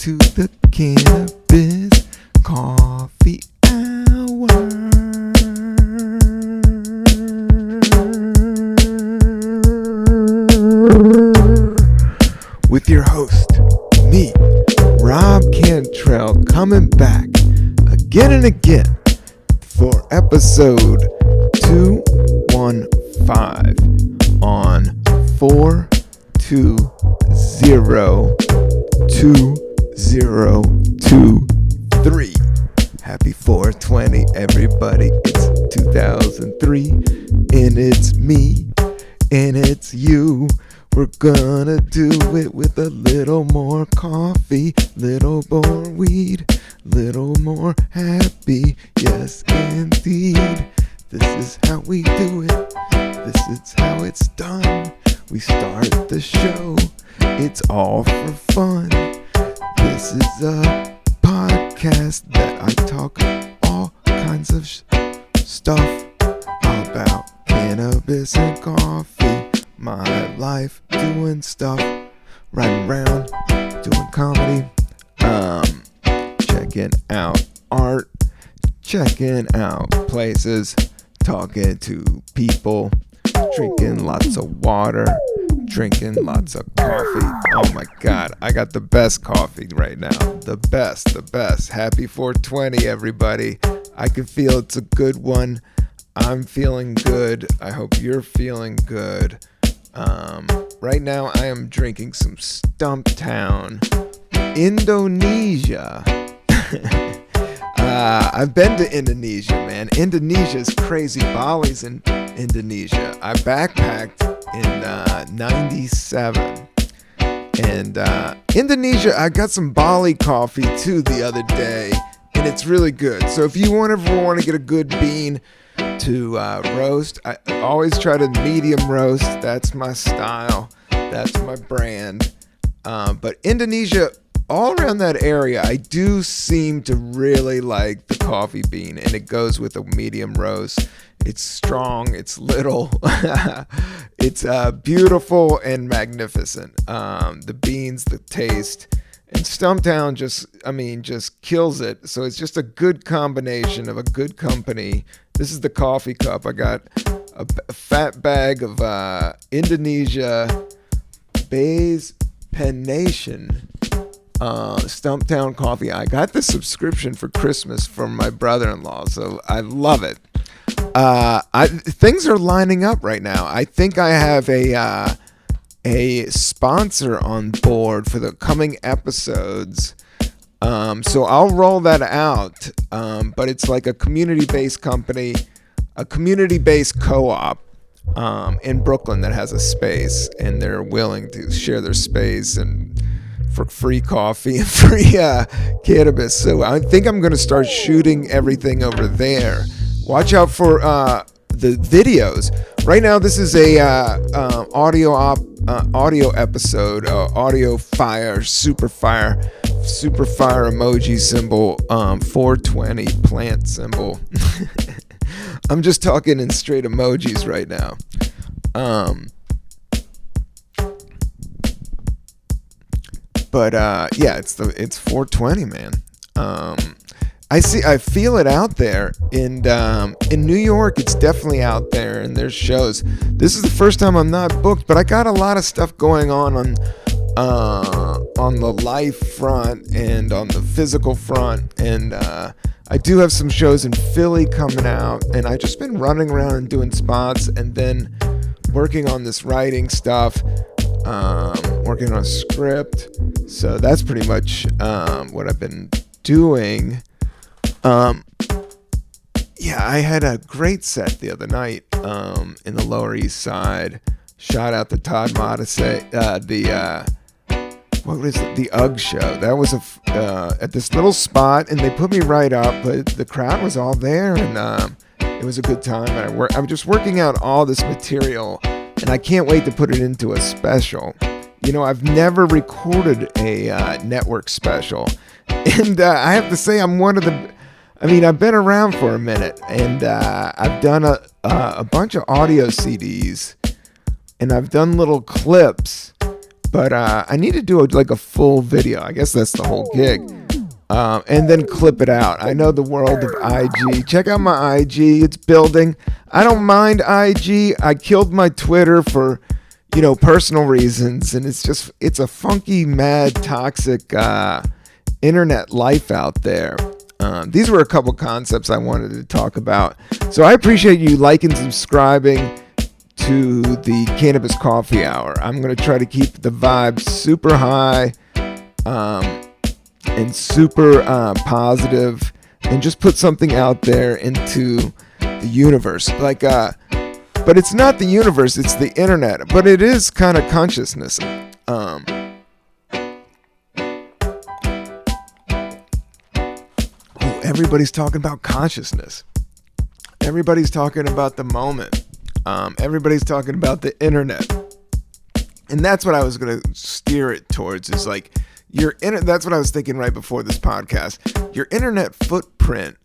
to the Cannabis Coffee Hour with your host, me, Rob Cantrell, coming back again and again for episode 215 on 4202023. Happy 420, everybody. It's 2003, and it's me, and it's you. We're gonna do it with a little more coffee, little more weed, little more happy. Yes, indeed. This is how we do it. This is how it's done. We start the show. It's all for fun. This is a podcast that I talk all kinds of stuff about cannabis and coffee. My life doing stuff, riding around, doing comedy, checking out art, checking out places, talking to people, drinking lots of water, drinking lots of coffee. Oh my God, I got the best coffee right now. The best. Happy 420, everybody. I can feel it's a good one. I'm feeling good. I hope you're feeling good. Right now I am drinking some Stumptown Indonesia. I've been to Indonesia, man. Indonesia is crazy. Bali's in Indonesia. I backpacked in 97. And Indonesia, I got some Bali coffee too the other day, and it's really good. So if you ever want to get a good bean to roast, I always try to medium roast. That's my style. That's my brand. But Indonesia, all around that area, I do seem to really like the coffee bean, and it goes with a medium roast. It's strong, it's little, it's beautiful and magnificent. The beans, the taste, and Stumptown just kills it. So it's just a good combination of a good company. This is the coffee cup. I got a fat bag of Indonesia Bays Penation Stumptown coffee. I got the subscription for Christmas from my brother-in-law, so I love it. Things are lining up right now. I think I have a sponsor on board for the coming episodes. So I'll roll that out. But it's like a community-based company, a community-based co-op in Brooklyn that has a space, and they're willing to share their space and for free coffee and free cannabis. So I think I'm going to start shooting everything over there. Watch out for the videos. Right now, this is a audio episode, audio fire, super fire emoji symbol, 420 plant symbol. I'm just talking in straight emojis right now. But yeah, it's 420, man. I feel it out there, and in New York, it's definitely out there, and there's shows. This is the first time I'm not booked, but I got a lot of stuff going on the life front and on the physical front, and I do have some shows in Philly coming out, and I've just been running around and doing spots, and then working on this writing stuff, working on a script. So that's pretty much what I've been doing. Yeah, I had a great set the other night in the Lower East Side. Shout out to Todd Modesay, the UGG show. That was at this little spot, and they put me right up, but the crowd was all there, and it was a good time. And I'm just working out all this material, and I can't wait to put it into a special. You know, I've never recorded a network special, and I have to say I'm one of the. I mean, I've been around for a minute, and I've done a bunch of audio CDs, and I've done little clips But I need to do like a full video. I guess that's the whole gig. And then clip it out. I know the world of IG. Check out my IG. It's building. I don't mind IG. I killed my Twitter for, personal reasons. And it's a funky, mad, toxic internet life out there. These were a couple concepts I wanted to talk about. So I appreciate you liking, subscribing to the Cannabis Coffee Hour. I'm going to try to keep the vibe super high and super positive, and just put something out there into the universe. But it's not the universe, it's the internet. But it is kind of consciousness. Everybody's talking about consciousness. Everybody's talking about the moment. Everybody's talking about the internet. And that's what I was going to steer it towards, is like that's what I was thinking right before this podcast. Your internet footprint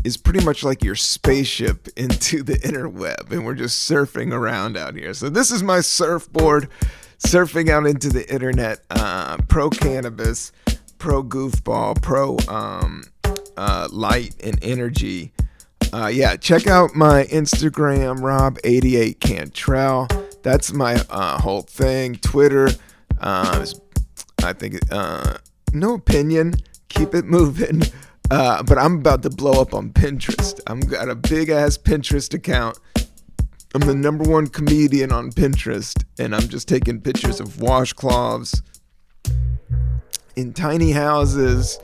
is pretty much like your spaceship into the interweb, and we're just surfing around out here. So this is my surfboard, surfing out into the internet, pro cannabis, pro goofball, pro light and energy. Check out my Instagram, Rob88Cantrell. That's my whole thing. Twitter, I think, no opinion, keep it moving. But I'm about to blow up on Pinterest. I've got a big ass Pinterest account. I'm the number one comedian on Pinterest, and I'm just taking pictures of washcloths in tiny houses,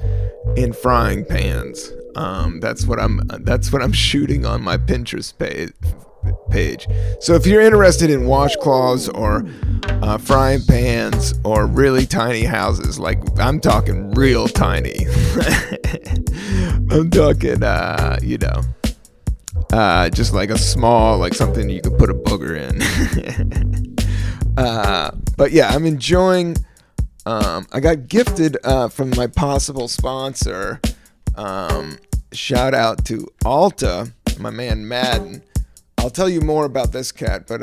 in frying pans. That's what I'm shooting on my Pinterest page. So if you're interested in washcloths or frying pans or really tiny houses, like I'm talking real tiny, I'm talking just like a small, like something you could put a booger in. But yeah, I'm enjoying. I got gifted from my possible sponsor. Shout out to Alta, my man Madden. I'll tell you more about this cat, but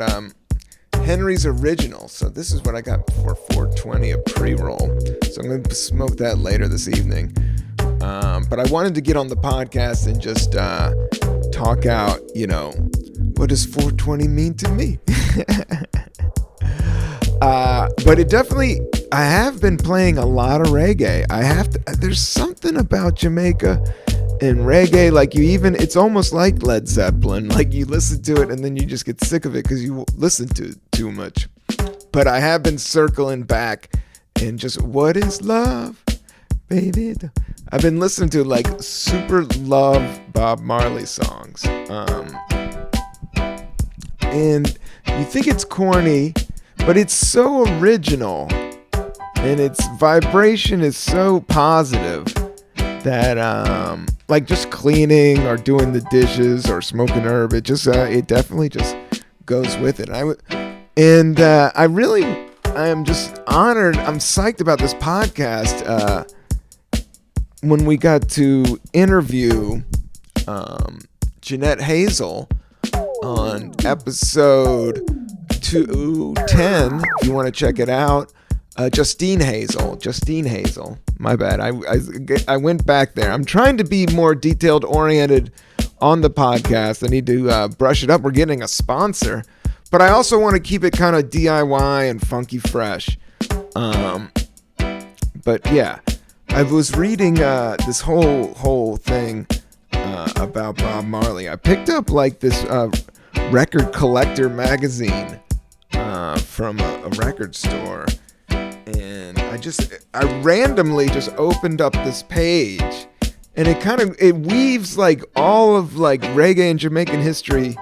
Henry's Original. So this is what I got for 420, a pre-roll. So I'm going to smoke that later this evening. But I wanted to get on the podcast and just talk out, what does 420 mean to me? But it definitely, I have been playing a lot of reggae. There's something about Jamaica and reggae, like it's almost like Led Zeppelin. Like you listen to it and then you just get sick of it because you listen to it too much. But I have been circling back and just, what is love, baby? I've been listening to like super love Bob Marley songs. And you think it's corny, but it's so original and its vibration is so positive that like just cleaning or doing the dishes or smoking herb, it definitely just goes with it. I am just honored. I'm psyched about this podcast. When we got to interview Jeanette Hazel on episode 210, if you want to check it out. Justine Hazel. My bad. I went back there. I'm trying to be more detailed oriented on the podcast. I need to brush it up. We're getting a sponsor, but I also want to keep it kind of DIY and funky fresh. But yeah, I was reading this whole thing about Bob Marley. I picked up like this record collector magazine from a record store. And I randomly just opened up this page, and it weaves like all of like reggae and Jamaican history,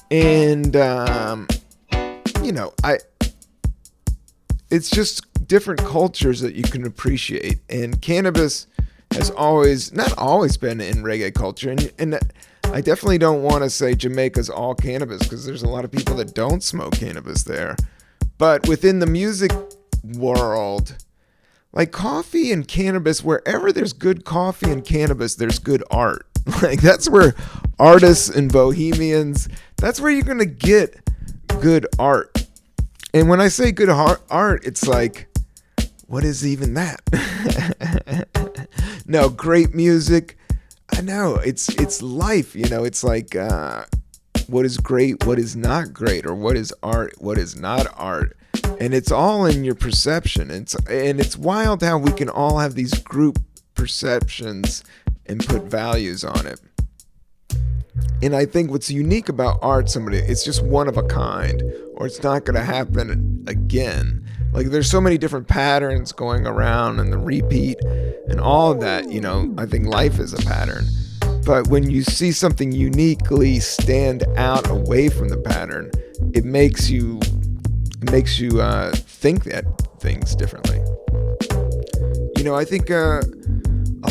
and it's just different cultures that you can appreciate. And cannabis has not always been in reggae culture, and I definitely don't want to say Jamaica's all cannabis, because there's a lot of people that don't smoke cannabis there. But within the music world, like coffee and cannabis, wherever there's good coffee and cannabis, there's good art. Like that's where artists and bohemians, that's where you're gonna get good art. And when I say good art, it's like, what is even that? No, great music. I know it's life. It's like what is great, what is not great, or what is art, what is not art, and it's all in your perception. It's wild how we can all have these group perceptions and put values on it. And I think what's unique about art, it's just one of a kind, or it's not going to happen again. Like there's so many different patterns going around and the repeat and all of that, I think life is a pattern. But when you see something uniquely stand out away from the pattern, it makes you think that things differently. I think a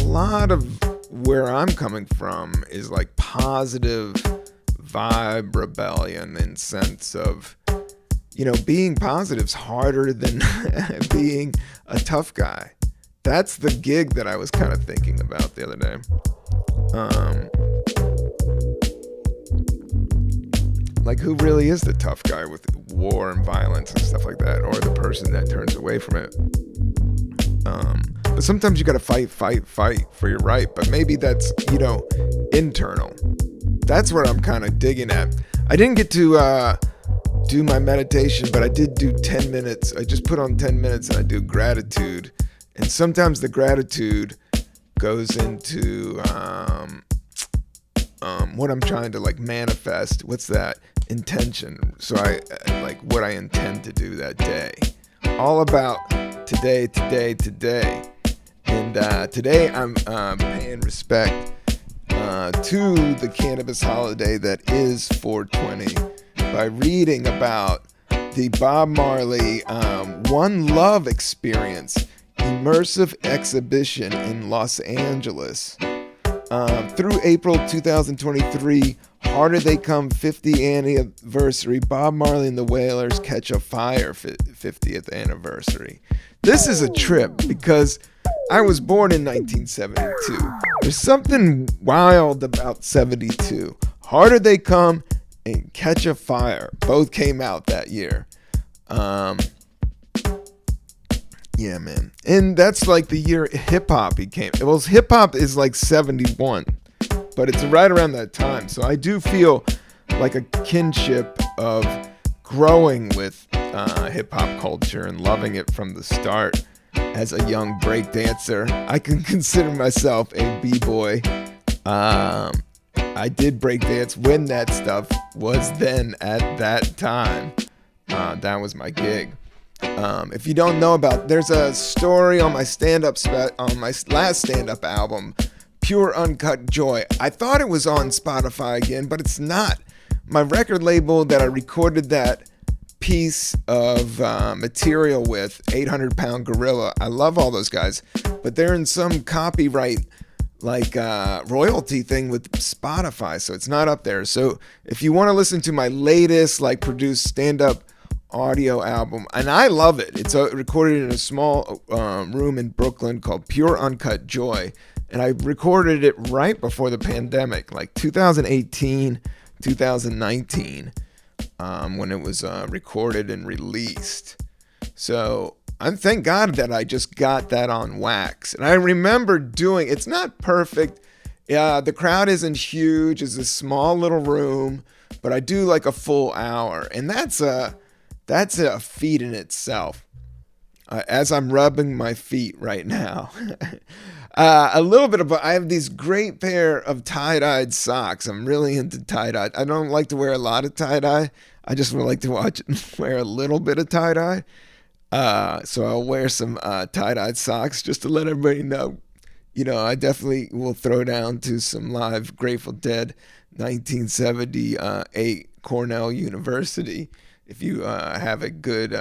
lot of where I'm coming from is like positive vibe rebellion, in sense of, being positive's harder than being a tough guy. That's the gig that I was kind of thinking about the other day. Like, who really is the tough guy with war and violence and stuff like that, or the person that turns away from it? But sometimes you gotta fight for your right, but maybe that's, internal. That's what I'm kind of digging at. I didn't get to do my meditation, but I did do 10 minutes. I just put on 10 minutes and I do gratitude. And sometimes the gratitude goes into what I'm trying to like manifest. What's that? Intention. So I like what I intend to do that day. All about today. And today I'm paying respect to the cannabis holiday that is 420 by reading about the Bob Marley One Love Experience immersive exhibition in Los Angeles. Through April 2023, Harder They Come 50th anniversary, Bob Marley and the Wailers Catch a Fire 50th anniversary. This is a trip because I was born in 1972. There's something wild about 72. Harder They Come and Catch a Fire both came out that year. Yeah, man. And that's like the year hip-hop became. Well, hip-hop is like 71, but it's right around that time. So I do feel like a kinship of growing with hip-hop culture and loving it from the start. As a young break dancer, I can consider myself a b-boy. I did break dance when that stuff was then at that time. That was my gig. If you don't know there's a story on my on my last stand-up album, Pure Uncut Joy. I thought it was on Spotify again, but it's not. My record label that I recorded that piece of material with, 800 Pound Gorilla. I love all those guys, but they're in some copyright royalty thing with Spotify, so it's not up there. So if you want to listen to my latest produced stand-up audio album, and I love it, it's recorded in a small room in Brooklyn called Pure Uncut Joy, and I recorded it right before the pandemic, like 2018, 2019. When it was recorded and released. So thank God that I just got that on wax. And I remember it's not perfect. The crowd isn't huge. It's a small little room, but I do like a full hour. And that's a feat in itself. As I'm rubbing my feet right now. A little bit of, I have these great pair of tie-dyed socks. I'm really into tie-dye. I don't like to wear a lot of tie-dye. I just would like to wear a little bit of tie-dye. So I'll wear some tie-dyed socks just to let everybody know. I definitely will throw down to some live Grateful Dead 1978 Cornell University. If you have a good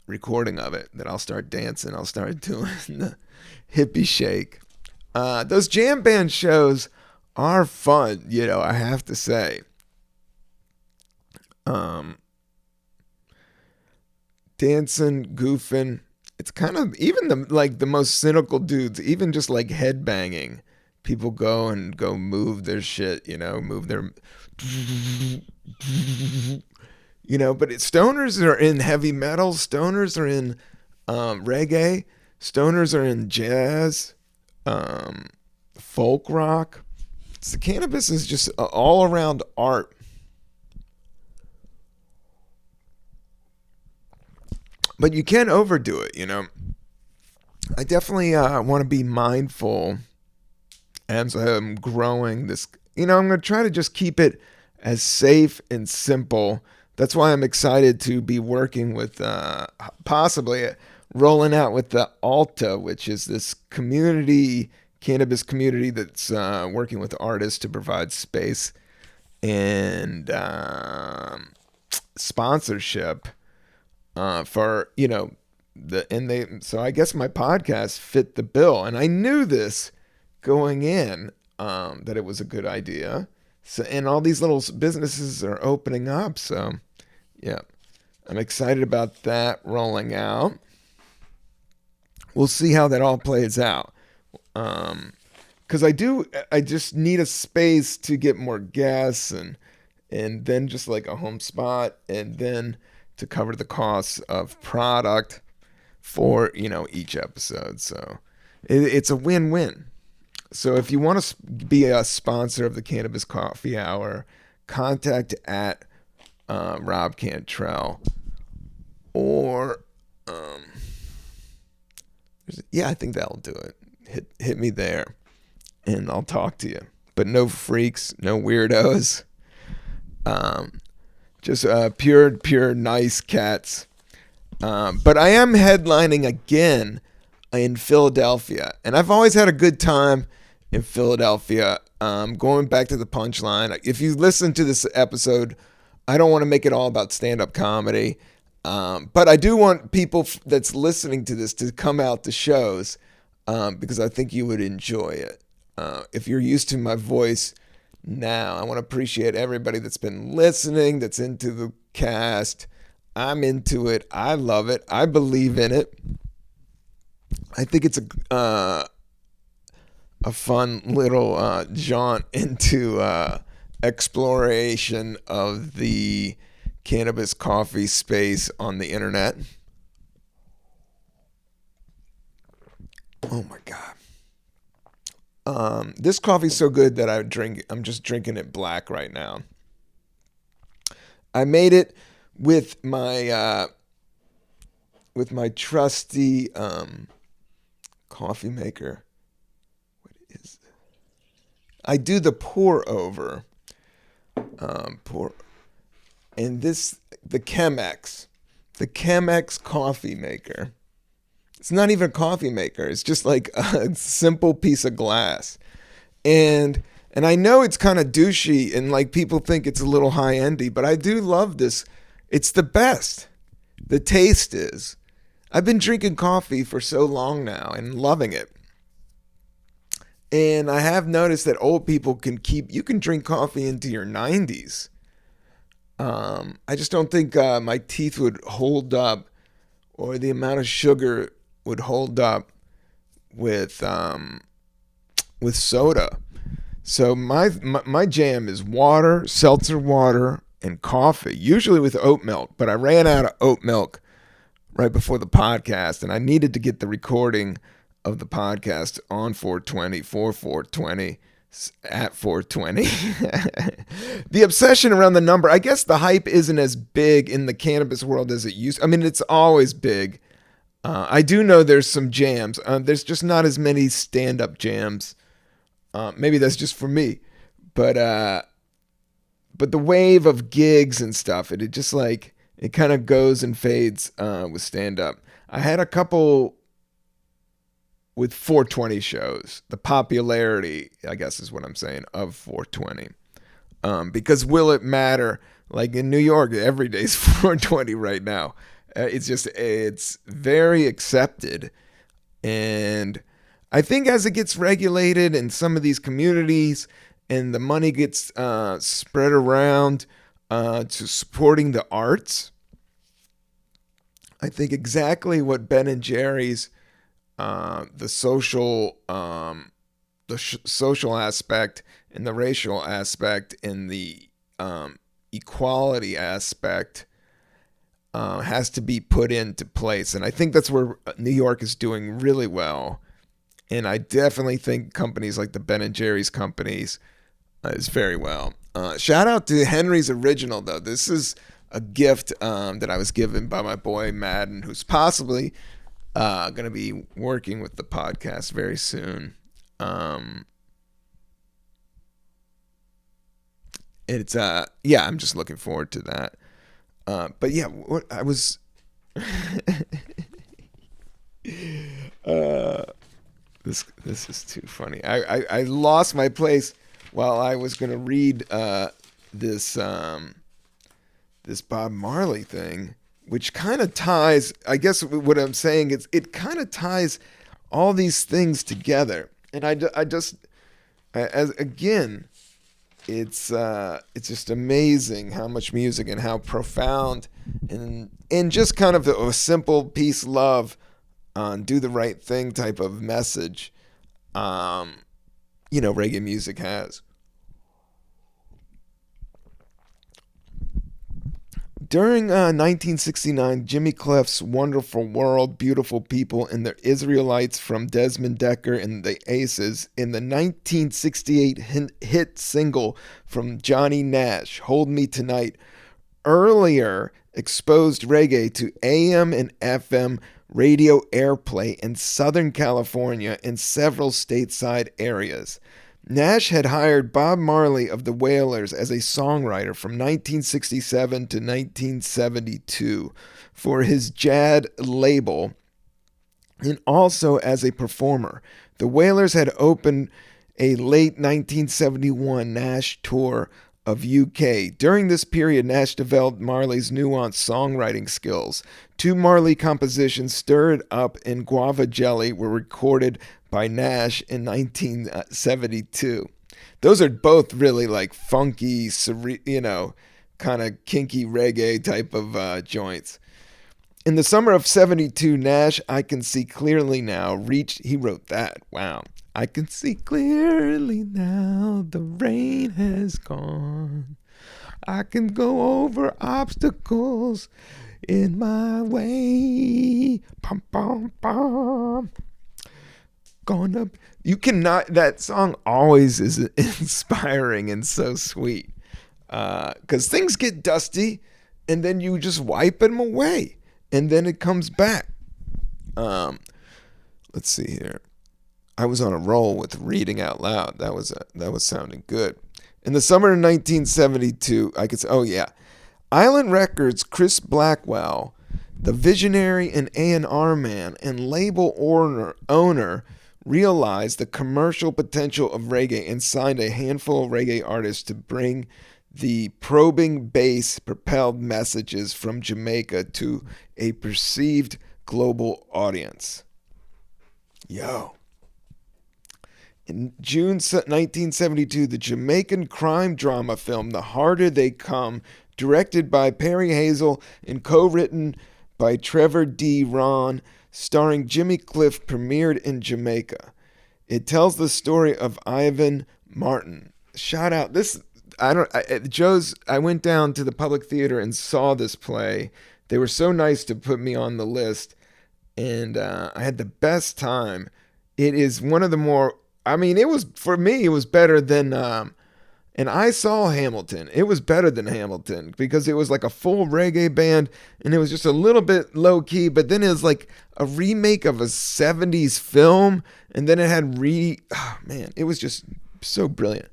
recording of it, then I'll start dancing. I'll start doing the hippie shake. Those jam band shows are fun, I have to say. Dancing, goofing. It's kind of even the most cynical dudes, even just like headbanging. People go move their shit, move their But stoners are in heavy metal, stoners are in reggae, stoners are in jazz, um, folk rock. So cannabis is just all around art. But you can overdo it. I definitely want to be mindful as I'm growing this. I'm going to try to just keep it as safe and simple. That's why I'm excited to be working with possibly rolling out with the Alta, which is this cannabis community that's working with artists to provide space and sponsorship for so I guess my podcast fit the bill, and I knew this going in, that it was a good idea. So, and all these little businesses are opening up, so yeah, I'm excited about that rolling out. We'll see how that all plays out. Because I just need a space to get more guests, and then just like a home spot, and then to cover the costs of product for each episode. So it's a win-win. So if you want to be a sponsor of the Cannabis Coffee Hour, contact at Rob Cantrell, or yeah, I think that'll do it. Hit me there, and I'll talk to you. But no freaks, no weirdos. Just pure nice cats. But I am headlining again in Philadelphia, and I've always had a good time in Philadelphia. Going back to the punchline, if you listen to this episode, I don't want to make it all about stand-up comedy, but I do want people that's listening to this to come out to shows, because I think you would enjoy it. If you're used to my voice now, I want to appreciate everybody that's been listening, that's into the cast. I'm into it. I love it. I believe in it. I think it's a fun little jaunt into exploration of the cannabis coffee space on the internet. Oh my God. This coffee's so good that I'm just drinking it black right now. I made it with my trusty coffee maker. What is it? I do the pour over. And the Chemex coffee maker. It's not even a coffee maker. It's just like a simple piece of glass. And I know it's kind of douchey, and like people think it's a little high-endy, but I do love this. It's the best. The taste is. I've been drinking coffee for so long now and loving it. And I have noticed that old people you can drink coffee into your 90s. I just don't think my teeth would hold up, or the amount of sugar would hold up with soda. So my jam is water, seltzer water, and coffee, usually with oat milk. But I ran out of oat milk right before the podcast, and I needed to get the recording of the podcast on 420 for 420 at 420. The obsession around the number, I guess the hype isn't as big in the cannabis world as it used. I mean, it's always big. I do know there's some jams. There's just not as many stand-up jams. Maybe that's just for me, but the wave of gigs and stuff, it just like it kind of goes and fades with stand-up. I had a couple with 420 shows. The popularity, I guess, is what I'm saying, of 420. Because will it matter? Like in New York, every day's 420 right now. It's very accepted. And I think as it gets regulated in some of these communities and the money gets spread around to supporting the arts, I think exactly what Ben and Jerry's, the social aspect and the racial aspect and the equality aspect has to be put into place. And I think that's where New York is doing really well. And I definitely think companies like the Ben and Jerry's companies is very well. Shout out to Henry's Original, though. This is a gift that I was given by my boy Madden, who's possibly going to be working with the podcast very soon. It's yeah, I'm just looking forward to that. But yeah, what I was this is too funny. I lost my place while I was gonna read this this Bob Marley thing, which kind of ties. I guess what I'm saying is it kind of ties all these things together, and I just as again. It's just amazing how much music and how profound and just kind of a simple peace, love, do the right thing type of message, reggae music has. During 1969, Jimmy Cliff's Wonderful World, Beautiful People, and the Israelites from Desmond Decker and the Aces, in the 1968 hit single from Johnny Nash, Hold Me Tonight, earlier exposed reggae to AM and FM radio airplay in Southern California and several stateside areas. Nash had hired Bob Marley of the Wailers as a songwriter from 1967 to 1972 for his Jad label and also as a performer. The Wailers had opened a late 1971 Nash tour of UK. During this period, Nash developed Marley's nuanced songwriting skills. Two Marley compositions, Stirred Up and Guava Jelly, were recorded by Nash in 1972. Those are both really like funky, kind of kinky reggae type of joints. In the summer of 72, Nash, I Can See Clearly Now, he wrote that. Wow. I can see clearly now, the rain has gone. I can go over obstacles in my way. Pum, pum, pum. That song always is inspiring and so sweet. Because things get dusty and then you just wipe them away and then it comes back. Let's see here. I was on a roll with reading out loud. That was sounding good. In the summer of 1972, Island Records' Chris Blackwell, the visionary and A&R man and label owner, realized the commercial potential of reggae and signed a handful of reggae artists to bring the probing bass propelled messages from Jamaica to a perceived global audience. Yo. In June 1972, the Jamaican crime drama film The Harder They Come, directed by Perry Hazel and co-written by Trevor D. Ron, starring Jimmy Cliff, premiered in Jamaica. It tells the story of Ivan Martin. Shout out this. I went down to the Public Theater and saw this play. They were so nice to put me on the list, and I had the best time. It is one of the more. It was better than, and I saw Hamilton. It was better than Hamilton because it was like a full reggae band and it was just a little bit low key, but then it was like a remake of a 70s film. And then it had it was just so brilliant.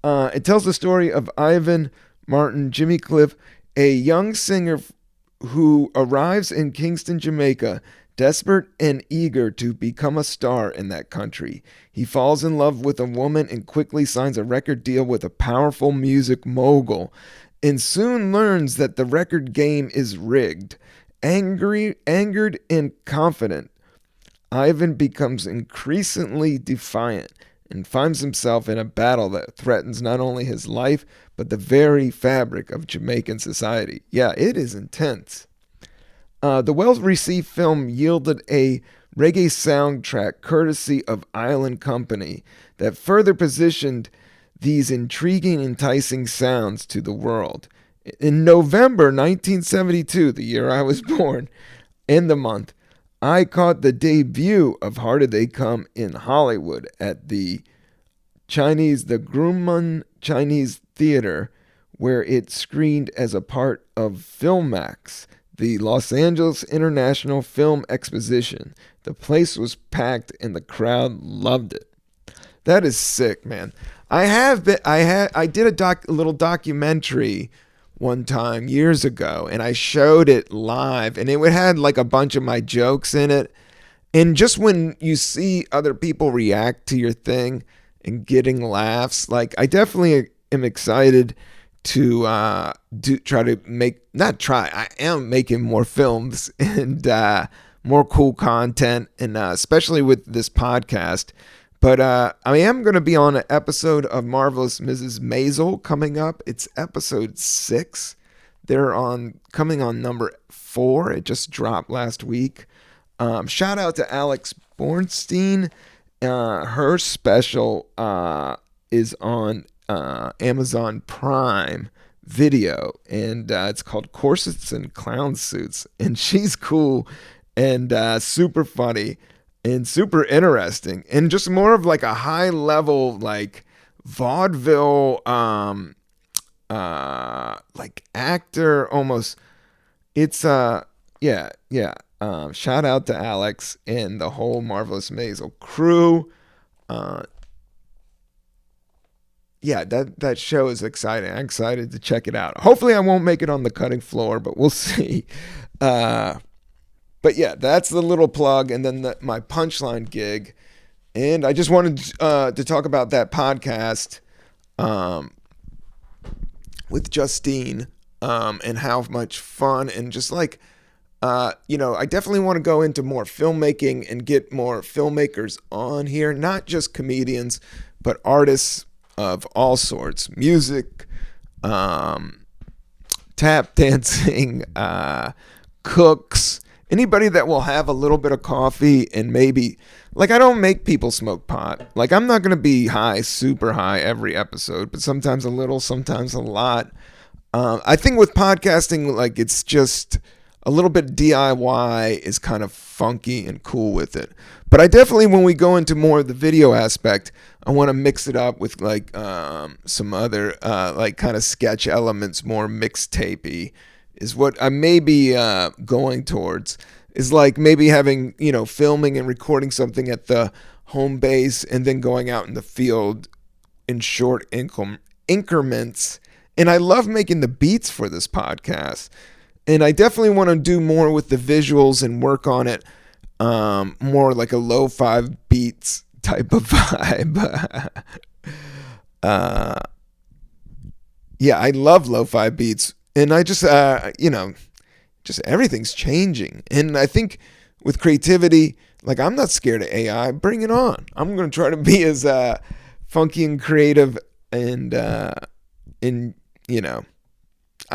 It tells the story of Ivan Martin, Jimmy Cliff, a young singer who arrives in Kingston, Jamaica, desperate and eager to become a star in that country. He falls in love with a woman and quickly signs a record deal with a powerful music mogul and soon learns that the record game is rigged. Angered and confident, Ivan becomes increasingly defiant and finds himself in a battle that threatens not only his life, but the very fabric of Jamaican society. Yeah, it is intense. The well-received film yielded a reggae soundtrack courtesy of Island Company that further positioned these intriguing, enticing sounds to the world. In November 1972, the year I was born, in the month, I caught the debut of Harder They Come in Hollywood at the Grumman Chinese Theater, where it screened as a part of Filmax, the Los Angeles International Film Exposition. The place was packed and the crowd loved it. That is sick, man. I did a little documentary one time years ago, and I showed it live, and it had like a bunch of my jokes in it. And just when you see other people react to your thing and getting laughs, like I definitely am excited to try to make not try. I am making more films and more cool content, and especially with this podcast. But I am going to be on an episode of Marvelous Mrs. Maisel coming up. It's episode 6. They're coming on number 4. It just dropped last week. Shout out to Alex Bornstein. Her special is on Amazon Prime Video, and it's called Corsets and Clown Suits. And she's cool and super funny and super interesting, and just more of like a high level like vaudeville like actor almost. It's yeah. Shout out to Alex and the whole Marvelous Maisel crew. Yeah, that show is exciting. I'm excited to check it out. Hopefully I won't make it on the cutting floor, but we'll see. But yeah, that's the little plug, and then my punchline gig. And I just wanted to talk about that podcast with Justine and how much fun and just like, I definitely want to go into more filmmaking and get more filmmakers on here, not just comedians, but artists of all sorts, music, tap dancing, cooks, anybody that will have a little bit of coffee and maybe, like, I don't make people smoke pot. Like, I'm not going to be high, super high every episode, but sometimes a little, sometimes a lot. I think with podcasting, like, it's just a little bit DIY is kind of funky and cool with it. But I definitely, when we go into more of the video aspect, I want to mix it up with like some other like kind of sketch elements, more mixtapey is what I may be going towards. Is like maybe having, filming and recording something at the home base and then going out in the field in short increments. And I love making the beats for this podcast. And I definitely want to do more with the visuals and work on it more like a lo-fi beats type of vibe. Yeah, I love lo-fi beats. And I just, just everything's changing. And I think with creativity, like I'm not scared of AI. Bring it on. I'm going to try to be as funky and creative and, I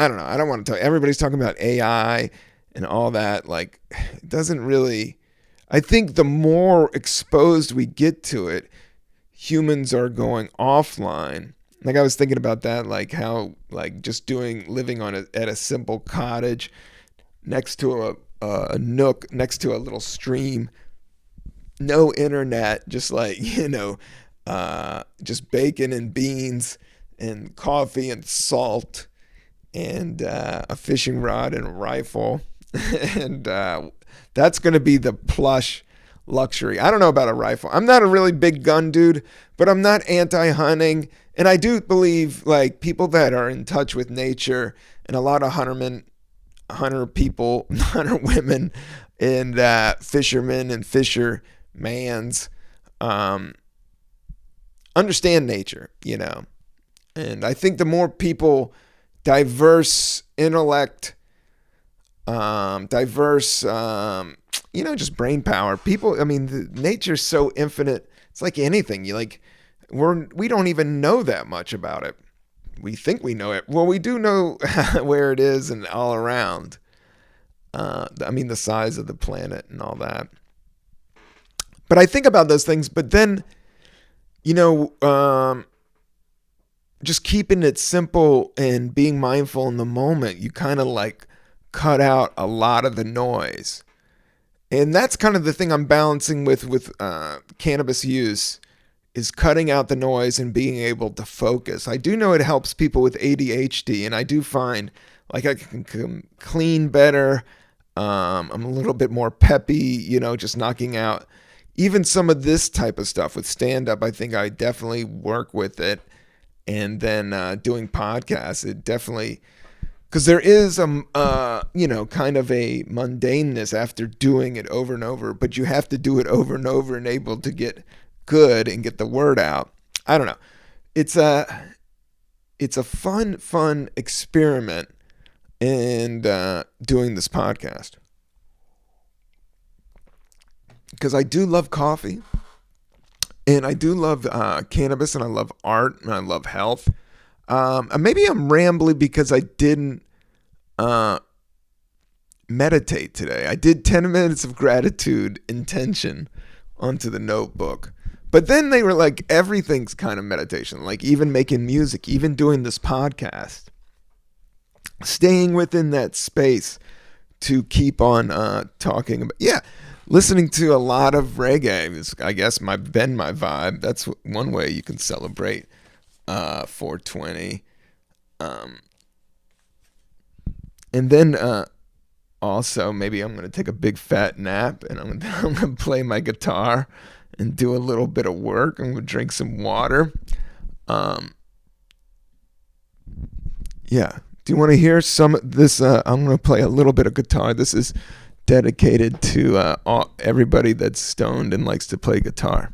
don't know. I don't want to tell you. Everybody's talking about AI and all that. Like, it doesn't really. I think the more exposed we get to it, humans are going offline. Like, I was thinking about that, like how, like, just living at a simple cottage next to a nook, next to a little stream, no internet, just like, just bacon and beans and coffee and salt. And a fishing rod and a rifle. And that's going to be the plush luxury. I don't know about a rifle. I'm not a really big gun dude, but I'm not anti-hunting. And I do believe like people that are in touch with nature and a lot of hunter people, hunter women, and fishermen and fishermans understand nature, And I think the more people diverse intellect, just brain power. People, I mean, nature's so infinite. It's like anything. We don't even know that much about it. We think we know it. Well, we do know where it is and all around. The size of the planet and all that. But I think about those things. But then, just keeping it simple and being mindful in the moment, you kind of like cut out a lot of the noise. And that's kind of the thing I'm balancing with cannabis use, is cutting out the noise and being able to focus. I do know it helps people with ADHD, and I do find like I can clean better. I'm a little bit more peppy, just knocking out even some of this type of stuff with stand-up. I think I definitely work with it. And then doing podcasts, it definitely, because there is kind of a mundaneness after doing it over and over, but you have to do it over and over and able to get good and get the word out. I don't know. It's a fun experiment in doing this podcast, because I do love coffee. And I do love cannabis, and I love art, and I love health. Maybe I'm rambling because I didn't meditate today. I did 10 minutes of gratitude intention onto the notebook. But then they were like, everything's kind of meditation, like even making music, even doing this podcast. Staying within that space to keep on talking about, listening to a lot of reggae is, I guess, been my vibe. That's one way you can celebrate 420. And then also, maybe I'm going to take a big fat nap, and I'm going to play my guitar and do a little bit of work. I'm going to drink some water. Do you want to hear some of this? I'm going to play a little bit of guitar. This is dedicated to everybody that's stoned and likes to play guitar.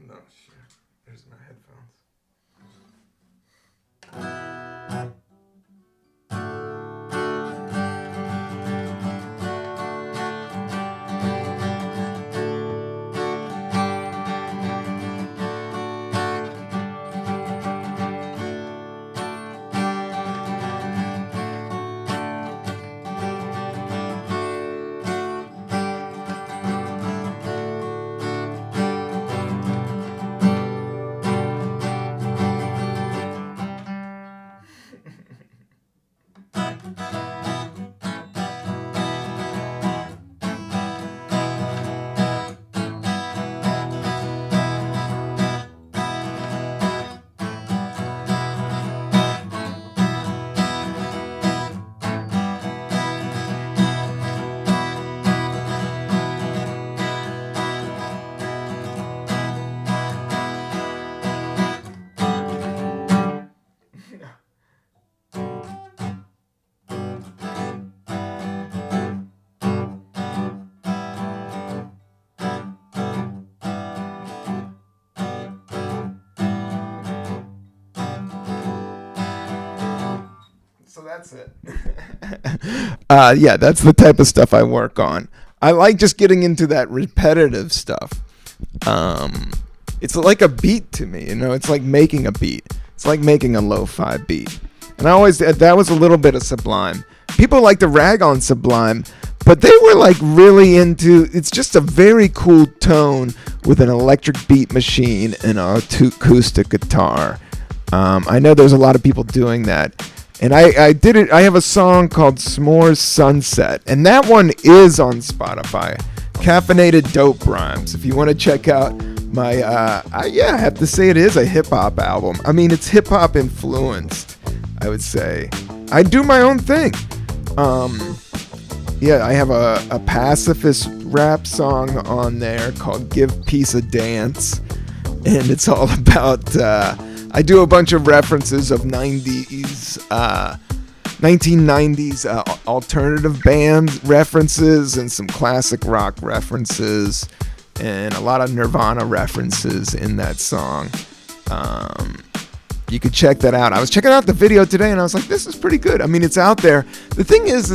No shit. There's my headphones. So that's it. That's the type of stuff I work on. I like just getting into that repetitive stuff. It's like a beat to me, it's like making a beat. It's like making a lo-fi beat. And that was a little bit of Sublime. People like to rag on Sublime, but they were like really into, it's just a very cool tone with an electric beat machine and a acoustic guitar. I know there's a lot of people doing that. And I did it. I have a song called S'mores Sunset, and that one is on Spotify. Caffeinated Dope Rhymes. If you want to check out my, I have to say it is a hip hop album. I mean, it's hip hop influenced, I would say. I do my own thing. I have a pacifist rap song on there called Give Peace a Dance, and it's all about, I do a bunch of references of 1990s alternative band references and some classic rock references and a lot of Nirvana references in that song. You could check that out. I was checking out the video today and I was like, this is pretty good. I mean, it's out there. The thing is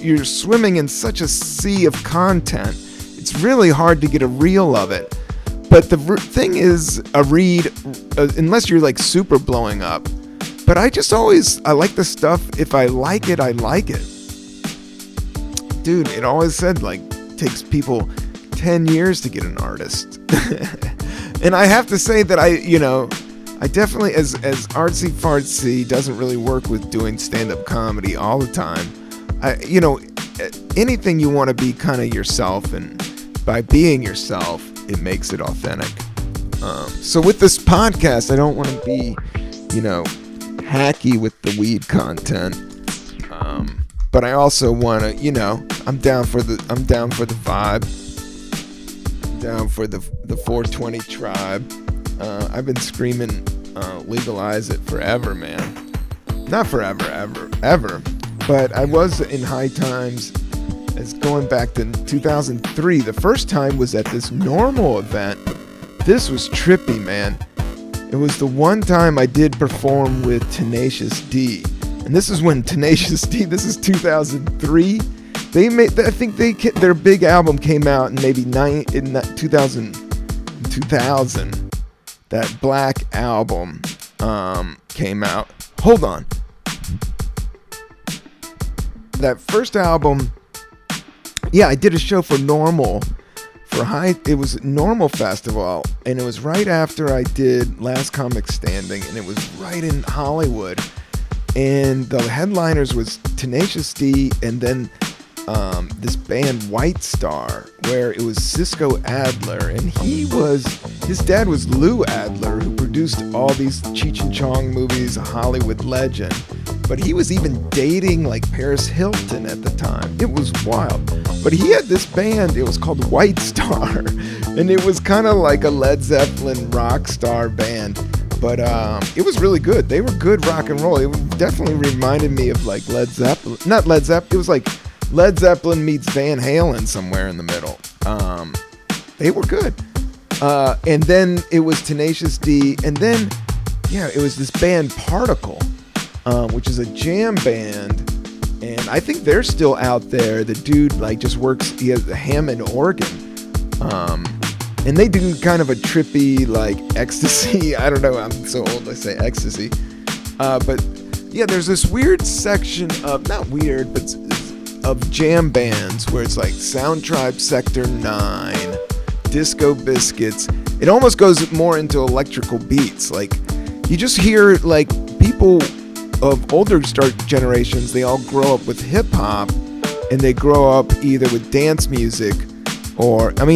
you're swimming in such a sea of content. It's really hard to get a reel of it. But the thing is, unless you're like super blowing up, But I like the stuff. If I like it, I like it. Dude, it always said, like, takes people 10 years to get an artist. And I have to say that I definitely, as artsy fartsy doesn't really work with doing stand-up comedy all the time. Anything you want to be kind of yourself, and by being yourself, it makes it authentic. So with this podcast, I don't want to be, hacky with the weed content. But I also want to, I'm down for the vibe. I'm down for the 420 tribe. I've been screaming, legalize it forever, man. Not forever, ever. But I was in High Times. It's going back to 2003. The first time was at this Normal event. This was trippy, man. It was the one time I did perform with Tenacious D. And this is when Tenacious D, this is 2003. I think their big album came out in maybe 2000. That Black album came out. Hold on. That first album, yeah, I did a show for Normal. It was Normal Festival, and it was right after I did Last Comic Standing, and it was right in Hollywood. And the headliners was Tenacious D, and then this band White Star, where it was Cisco Adler, and his dad was Lou Adler, who produced all these Cheech and Chong movies, a Hollywood legend. But he was even dating like Paris Hilton at the time. It was wild. But he had this band, it was called White Star, and it was kind of like a Led Zeppelin rock star band. But it was really good. They were good rock and roll. It definitely reminded me of like Led Zeppelin. Not Led Zeppelin, it was like Led Zeppelin meets Van Halen somewhere in the middle. They were good. And then it was Tenacious D. And then, it was this band Particle, which is a jam band. And I think they're still out there. The dude just works, he has a Hammond organ. And they do kind of a trippy, ecstasy. I don't know, I'm so old I say ecstasy. But yeah, there's this weird section of, not weird, but of jam bands where it's like Sound Tribe Sector 9, Disco Biscuits. It almost goes more into electrical beats. You just hear people of older generations, they all grow up with hip hop, and they grow up either with dance music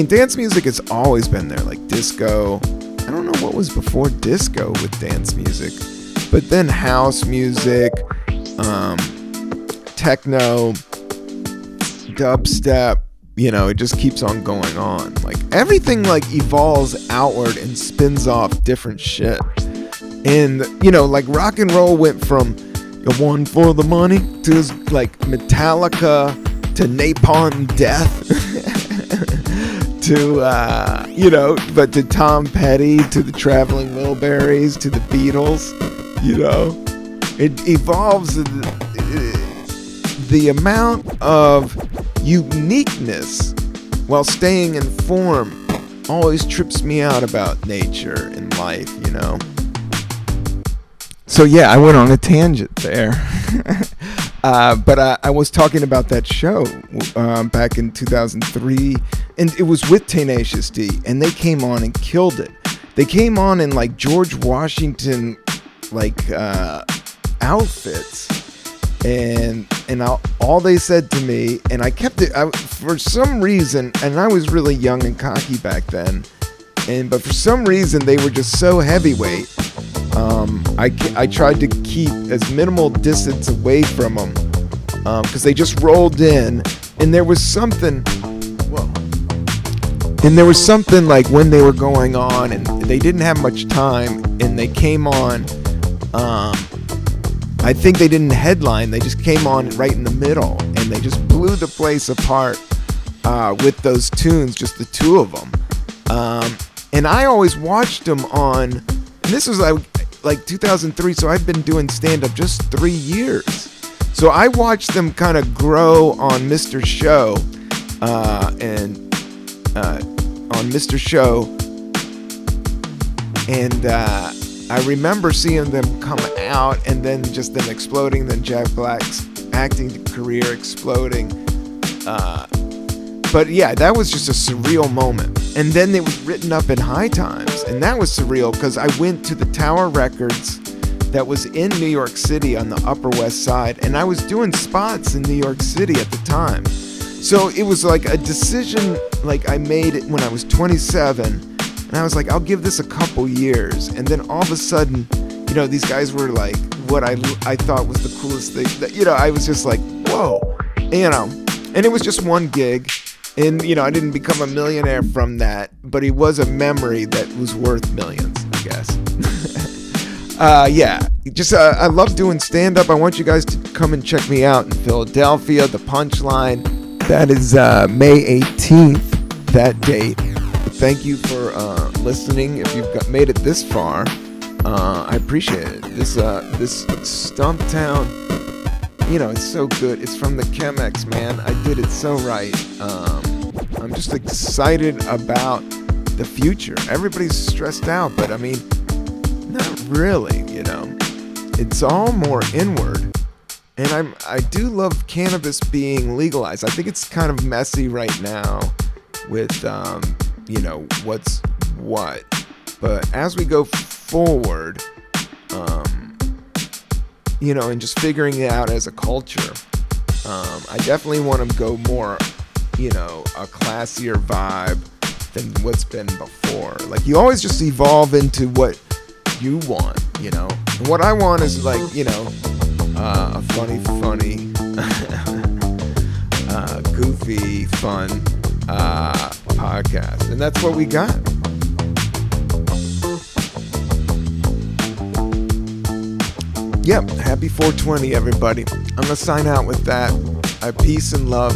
dance music has always been there, like disco. I don't know what was before disco with dance music, but then house music, techno, dubstep, it just keeps on going on. Everything evolves outward and spins off different shit. And, rock and roll went from One for the Money to Metallica to Napalm Death to, but to Tom Petty, to the Traveling Wilburys, to the Beatles, It evolves. The amount of uniqueness while staying in form always trips me out about nature and life, So yeah, I went on a tangent there. But I was talking about that show back in 2003, and it was with Tenacious D, and they came on and killed it. They came on in George Washington outfits, and all they said to me, and I kept it for some reason, and I was really young and cocky back then, but for some reason they were just so heavyweight. I tried to keep as minimal distance away from them because they just rolled in, and there was something. And there was something when they were going on, and they didn't have much time, and they came on. I think they didn't headline; they just came on right in the middle, and they just blew the place apart with those tunes, just the two of them. And I always watched them on. And this was like 2003, so I'd been doing stand-up just 3 years. So I watched them kind of grow on Mr. Show, on Mr. Show, and I remember seeing them come out and then just them exploding, then Jack Black's acting career exploding. But yeah, that was just a surreal moment. And then it was written up in High Times, and that was surreal because I went to the Tower Records that was in New York City on the Upper West Side, and I was doing spots in New York City at the time. So it was like a decision like I made it when I was 27, and I was like, I'll give this a couple years. And then all of a sudden, you know, these guys were like what I thought was the coolest thing. That, you know, I was just like, whoa, you know. And it was just one gig. And, you know, I didn't become a millionaire from that, but it was a memory that was worth millions, I guess. Yeah, just I love doing stand-up. I want you guys to come and check me out in Philadelphia, the Punchline. That is May 18th, that date. Thank you for listening. If you've made it this far, I appreciate it. This Stumptown, you know, it's so good. It's from the Chemex, man. I did it so right. I'm just excited about the future. Everybody's stressed out, but I mean, not really, you know. It's all more inward. And I do love cannabis being legalized. I think it's kind of messy right now with, you know, what's what. But as we go forward, you know, and just figuring it out as a culture, I definitely want to go more, you know, a classier vibe than what's been before. Like, you always just evolve into what you want, you know. And what I want is, like, you know, a funny, goofy, fun podcast. And that's what we got. Yep, happy 420, everybody. I'm going to sign out with that. Peace and love.